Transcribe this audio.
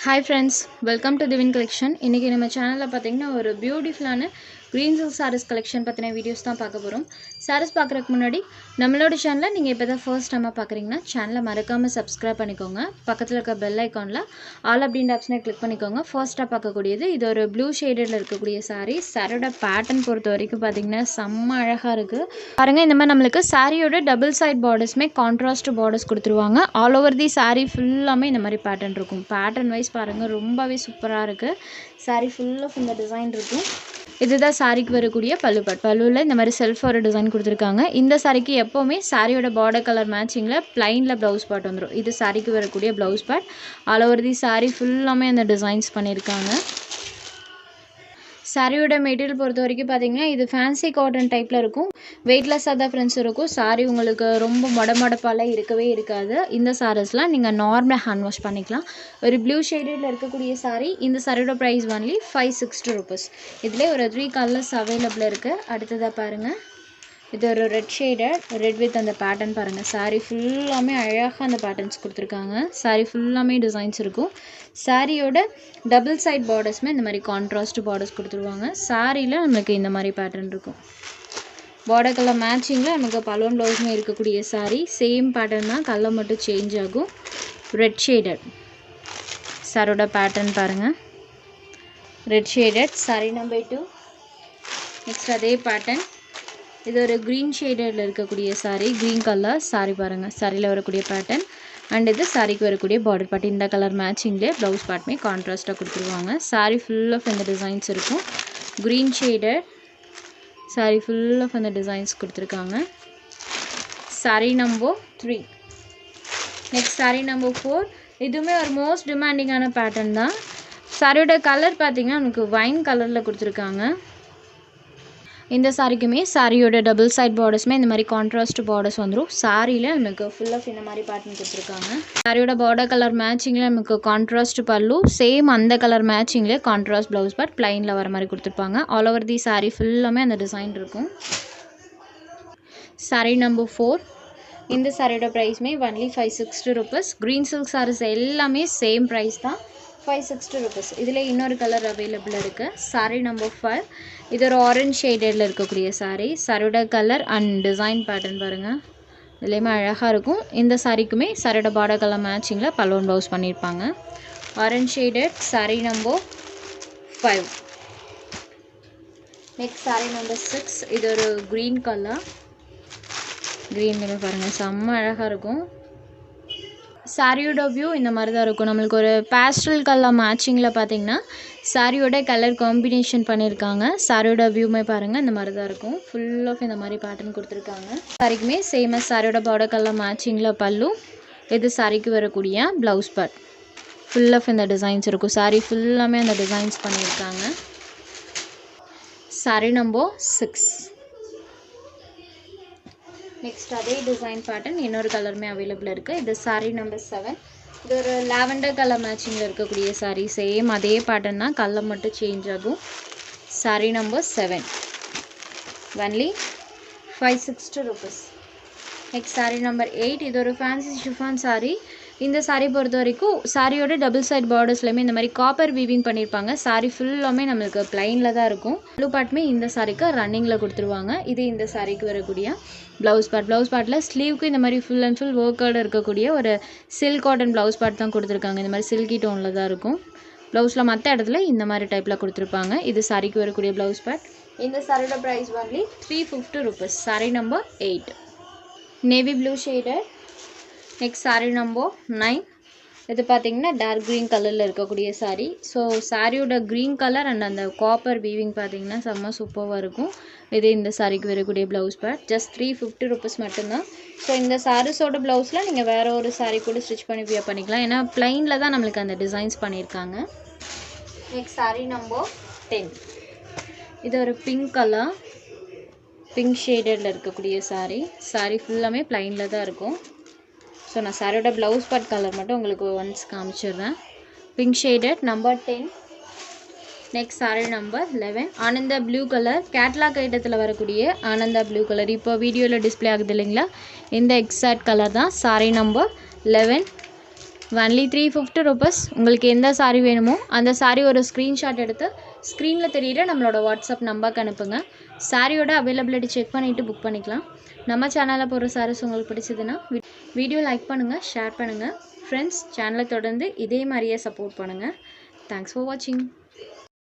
Hi friends, welcome to Divine Collection. இன்னைக்கு நம்ம சேனல்ல பாத்தீங்கன்னா ஒரு பியூட்டிஃபுல்லான green silk sarees collection பத்தின வீடியோஸ் தான் பார்க்க போறோம். sarees பார்க்கறதுக்கு முன்னாடி நம்மளோட சேனலை நீங்க இப்பதான் first time பார்க்கறீங்கன்னா சேனலை மறக்காம subscribe பண்ணிக்கோங்க. பக்கத்துல இருக்க bell iconல all அப்படின்ற ஆப்ஷனை click பண்ணிக்கோங்க. first பார்க்கக்கூடியது இது ஒரு blue shadeல இருக்கக்கூடிய saree. சாரியோட pattern பொறுத்த வரைக்கும் பாத்தீங்கன்னா செம்ம அழகா இருக்கு. பாருங்க இந்த மாதிரி நமக்கு சாரியோட double side bordersமே contrast borders கொடுத்துருவாங்க. all over the saree ஃபுல்லாமே இந்த மாதிரி pattern இருக்கும். pattern wise பாருங்க ரொம்பவே சூப்பரா இருக்கு. saree full of இந்த டிசைன் இருக்கும். இதுதான் சாரிக்கு வரக்கூடிய பல்லு பார்ட். பல்லுல இந்த மாதிரி செல்ஃப் ஒரு டிசைன் கொடுத்துருக்காங்க. இந்த சாரிக்கு எப்பவுமே சாரியோட பார்டர் கலர் மேட்சிங்ல பிளைன்ல ப்ளவுஸ் பார்ட் வந்துடும். இது சாரிக்கு வரக்கூடிய blouse part. All over the sorry ஃபுல்லாமே அந்த டிசைன்ஸ் பண்ணியிருக்காங்க. சாரியோட மெட்டீரியல் பொறுத்த வரைக்கும் பார்த்தீங்கன்னா இது ஃபேன்சி காட்டன் டைப்பில் இருக்கும். வெயிட்லெஸ்ஸாக தான் ஃப்ரெண்ட்ஸ் இருக்கும். சாரி உங்களுக்கு ரொம்ப மொடமொடப்பாலாம் இருக்கவே இருக்காது. இந்த சாரீஸ்லாம் நீங்கள் நார்மலாக ஹேண்ட் வாஷ் பண்ணிக்கலாம். ஒரு ப்ளூ ஷேடில் இருக்கக்கூடிய சாரி. இந்த சாரியோட ப்ரைஸ் ஒன்லி 560 rupees. இதில் ஒரு 3 கலர்ஸ் அவைலபிள் இருக்குது. அடுத்ததாக பாருங்கள், இது ஒரு ரெட் ஷேடட், ரெட் வித் அந்த பேட்டர்ன் பாருங்கள். சாரீ ஃபுல்லாமே அழகாக அந்த பேட்டர்ன்ஸ் கொடுத்துருக்காங்க. சாரீ ஃபுல்லாமே டிசைன்ஸ் இருக்கும். சாரியோட டபுள் சைட் பார்டர்ஸ்மே இந்த மாதிரி கான்ட்ராஸ்ட் பார்டர்ஸ் கொடுத்துருவாங்க. சாரியில் நமக்கு இந்த மாதிரி பேட்டர்ன் இருக்கும். பார்டர் கலர் மேட்சிங்கில் நமக்கு பலூன் ப்ளவுஸுமே இருக்கக்கூடிய சாரீ. சேம் பேட்டர்ன் தான், கலர் மட்டும் சேஞ்ச் ஆகும். ரெட் ஷேடட் சாரோட பேட்டர்ன் பாருங்கள். Red shaded sari number 2. Next அதே பேட்டர்ன். இது ஒரு க்ரீன் ஷேடில் இருக்கக்கூடிய சாரீ. க்ரீன் கலர் சாரீ பாருங்கள். சாரியில் வரக்கூடிய பேட்டர்ன் அண்ட் இது சாரிக்கு வரக்கூடிய பார்டர் பார்ட். இந்த கலர் மேட்சிங்லேயே ப்ளவுஸ் பார்ட்டுமே கான்ட்ராஸ்ட்டாக கொடுத்துருவாங்க. சாரீ ஃபுல் ஆஃப் இந்த டிசைன்ஸ் இருக்கும். Green shaded sari full of அந்த டிசைன்ஸ் கொடுத்துருக்காங்க. Sari number 3. Next sari number 4. இதுவுமே ஒரு மோஸ்ட் டிமாண்டிங்கான பேட்டர்ன் தான். சாரியோட கலர் பார்த்திங்கன்னா நமக்கு வைன் கலரில் கொடுத்துருக்காங்க. இந்த சாரிக்குமே சாரியோட டபுள் சைட் பார்டர்ஸ்மே இந்த மாதிரி கான்ட்ராஸ்ட் பார்டர்ஸ் வந்துடும். சாரியில் நமக்கு ஃபுல் ஆஃப் இந்த மாதிரி பேட்டர்ன் கொடுத்துருக்காங்க. சாரியோட பார்டர் கலர் மேட்சிங்கில் நமக்கு கான்ட்ராஸ்ட் பல்லு, சேம் அந்த கலர் மேட்சிங்லேயே கான்ட்ராஸ்ட் ப்ளவுஸ் பார்ட் பிளைனில் வர மாதிரி கொடுத்துருப்பாங்க. ஆல் ஓவர் தி சாரி ஃபுல்லாமே அந்த டிசைன் இருக்கும். சாரி நம்பர் 4. இந்த சாரியோட ப்ரைஸ்மே only 560 rupees. Green silk saris எல்லாமே சேம் ப்ரைஸ் தான், 560 rupees. இதில் இன்னொரு கலர் அவைலபிள் இருக்குது. சாரீ நம்பர் 5. இது ஒரு ஆரஞ்ச் ஷேடில் இருக்கக்கூடிய சாரீ. சாரியோட கலர் அண்ட் டிசைன் பேட்டர்ன் பாருங்கள், இதுலேயுமே அழகாக இருக்கும். இந்த சாரிக்குமே சாரியோட பார்டர் கலர் மேட்சிங்கில் பலூன் ப்ளவுஸ் பண்ணியிருப்பாங்க. Orange shaded sari number 5. Next sari number 6. இது ஒரு க்ரீன் கலர். க்ரீன் கலர் பாருங்கள், செம்ம அழகாக இருக்கும். சாரியோட வியூ இந்த மாதிரி தான் இருக்கும். நம்மளுக்கு ஒரு பேஸ்டல் கலர் மேட்சிங்கில் பார்த்தீங்கன்னா சாரியோட கலர் காம்பினேஷன் பண்ணியிருக்காங்க. சாரியோட வியூமே பாருங்கள் இந்த மாதிரி தான் இருக்கும். ஃபுல் ஆஃப் இந்த மாதிரி பேட்டர்ன் கொடுத்துருக்காங்க. சாரிக்குமே சேமஸ் சாரியோட பார்டர் கலர் மேட்சிங்கில் பல்லு, இது சாரிக்கு வரக்கூடிய ப்ளவுஸ் பார்ட். ஃபுல் ஆஃப் இந்த டிசைன்ஸ் இருக்கும். சாரி ஃபுல்லாமே அந்த டிசைன்ஸ் பண்ணியிருக்காங்க. Sorry number 6. நெக்ஸ்ட் அதே டிசைன் பேட்டர்ன் இன்னொரு கலருமே அவைலபிள் இருக்குது. இது சாரீ நம்பர் 7. இது ஒரு லாவெண்டர் கலர் மேட்சிங்கில் இருக்கக்கூடிய சாரீ. சேம் அதே பேட்டர்ன் தான், கலர் மட்டும் சேஞ்ச் ஆகும். Sari number 7 only 560 rupees. Next sari number 8. இது ஒரு ஃபேன்சி ஷிஃபான் சாரீ. இந்த சாரீ பொறுத்த வரைக்கும் சாரியோட டபுள் சைட் பார்டர்ஸ்லையுமே இந்த மாதிரி காப்பர் வீவிங் பண்ணியிருப்பாங்க. சாரீ ஃபுல்லாமே நம்மளுக்கு பிளைனில் தான் இருக்கும். ப்ளூ பார்ட்டுமே இந்த சாரீக்கு ரன்னிங்கில் கொடுத்துருவாங்க. இது இந்த சாரீக்கு வரக்கூடிய ப்ளவுஸ் பார்ட். ப்ளவுஸ் பார்ட்டில் ஸ்லீவுக்கு இந்த மாதிரி ஃபுல் அண்ட் ஃபுல் ஒர்க்கோடு இருக்கக்கூடிய ஒரு சில்க் காட்டன் ப்ளவுஸ் பார்ட் தான் கொடுத்துருக்காங்க. இந்த மாதிரி சில்கி டோனில் தான் இருக்கும். ப்ளவுஸில் மற்ற இடத்துல இந்த மாதிரி டைப்பில் கொடுத்துருப்பாங்க. இது சாரீக்கு வரக்கூடிய ப்ளவுஸ் பார்ட். இந்த சாரியோட price only 350 rupees. Sari number 8. Navy blue shaded. Next sari number 9. இது பார்த்தீங்கன்னா டார்க் க்ரீன் கலரில் இருக்கக்கூடிய சாரீ. ஸோ சாரியோட க்ரீன் கலர் அண்ட் அந்த காப்பர் வீவிங் பார்த்தீங்கன்னா செம்ம சூப்பராக இருக்கும். இது இந்த சாரிக்கு வரக்கூடிய ப்ளவுஸ் பார்ட். ஜஸ்ட் 350 rupees மட்டும்தான். ஸோ இந்த சாரீஸோட ப்ளவுஸில் நீங்கள் வேறு ஒரு சாரீ கூட ஸ்டிச் பண்ணி வியர் பண்ணிக்கலாம். ஏன்னா பிளைனில் தான் நம்மளுக்கு அந்த டிசைன்ஸ் பண்ணியிருக்காங்க. Next sari number 10. இது ஒரு பிங்க் கலர், பிங்க் ஷேடடில் இருக்கக்கூடிய சாரீ. சாரீ ஃபுல்லாமே பிளைனில் தான் இருக்கும். ஸோ நான் சாரியோட ப்ளவுஸ் பார்ட் கலர் மட்டும் உங்களுக்கு ஒன்ஸ் காமிச்சிடுறேன். Pink shaded number 10. Next sari number 11. Ananda blue colour. Catalogue ஐட்டத்தில் வரக்கூடிய ஆனந்தா ப்ளூ கலர். இப்போ வீடியோவில் டிஸ்பிளே ஆகுது இல்லைங்களா, இந்த எக்ஸாக்ட் கலர் தான். சாரீ நம்பர் 11. Only 350 rupees. உங்களுக்கு எந்த சாரீ வேணுமோ அந்த சாரீ ஒரு ஸ்க்ரீன்ஷாட் எடுத்து ஸ்க்ரீனில் தெரியிற நம்மளோட வாட்ஸ்அப் நம்பருக்கு அனுப்புங்க. சாரியோட அவைலபிலிட்டி செக் பண்ணிவிட்டு புக் பண்ணிக்கலாம். நம்ம சேனலில் போகிற சாரீஸ் உங்களுக்கு பிடிச்சதுன்னா வீடியோ லைக் பண்ணுங்கள், ஷேர் பண்ணுங்கள். ஃப்ரெண்ட்ஸ், சேனலை தொடர்ந்து இதே மாதிரியே சப்போர்ட் பண்ணுங்கள். தேங்க்ஸ் ஃபார் வாட்சிங்.